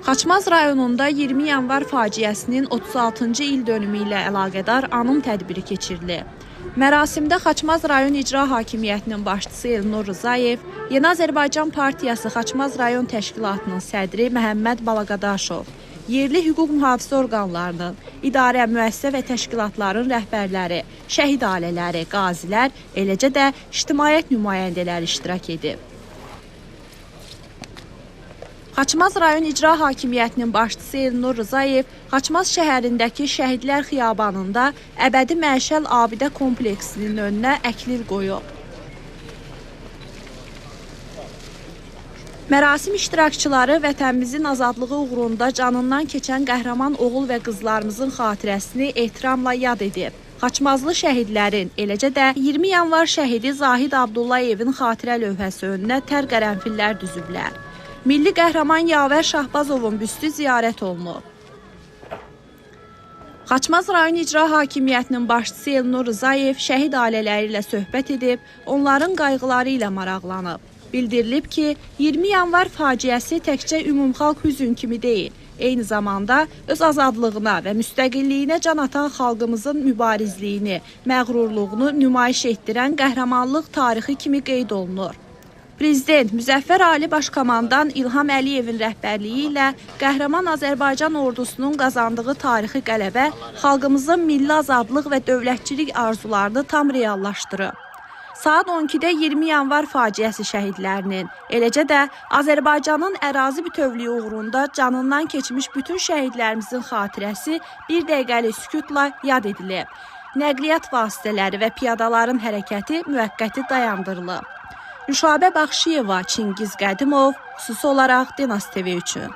Xaçmaz rayonunda 20 yanvar faciəsinin 36-cı il dönümü ilə əlaqədar anım tədbiri keçirildi. Mərasimdə Xaçmaz rayon icra hakimiyyətinin başçısı Elnur Rzayev, Yeni Azərbaycan Partiyası Xaçmaz rayon təşkilatının sədri Məhəmməd Balaqadaşov, yerli hüquq mühafizə orqanlarının, idarə, müəssisə və təşkilatların rəhbərləri, şəhid ailələri, qazilər, eləcə də ictimaiyyət nümayəndələri iştirak edib. Xaçmaz rayon icra hakimiyyətinin başçısı Elnur Rzayev Xaçmaz şəhərindəki Şəhidlər Xiyabanında əbədi məşəl abidə kompleksinin önünə əklil qoyub. Mərasim iştirakçıları vətənimizin azadlığı uğrunda canından keçən qəhrəman oğul və qızlarımızın xatirəsini ehtiramla yad edib. Xaçmazlı şəhidlərin, eləcə də 20 yanvar şəhidi Zahid Abdullayevin xatirə lövhəsi önünə tər qərənfillər düzüblər. Milli qəhrəman Yavər Şahbazovun büstü ziyarət olunub. Xaçmaz rayon icra hakimiyyətinin başçısı Elnur Rzayev şəhid ailələri ilə söhbət edib, onların qayğıları ilə maraqlanıb. Bildirilib ki, 20 yanvar faciəsi təkcə ümumxalq hüzün kimi deyil, eyni zamanda öz azadlığına və müstəqilliyinə can atan xalqımızın mübarizliyini, məğrurluğunu nümayiş etdirən qəhrəmanlıq tarixi kimi qeyd olunur. Prezident Müzəffər Ali Başkomandan İlham Əliyevin rəhbərliyi ilə qəhrəman Azərbaycan ordusunun qazandığı tarixi qələbə xalqımızın milli azadlıq və dövlətçilik arzularını tam reallaşdırıb. Saat 12-də 20 yanvar faciəsi şəhidlərinin, eləcə də Azərbaycanın ərazi bütövlüyü uğrunda canından keçmiş bütün şəhidlərimizin xatirəsi bir dəqiqəlik sükutla yad edilib. Nəqliyyat vasitələri və piyadaların hərəkəti müvəqqəti dayandırılıb. Rüşabə Baxşıyeva, Çingiz Qədimov, xüsusi olaraq Dinas TV üçün.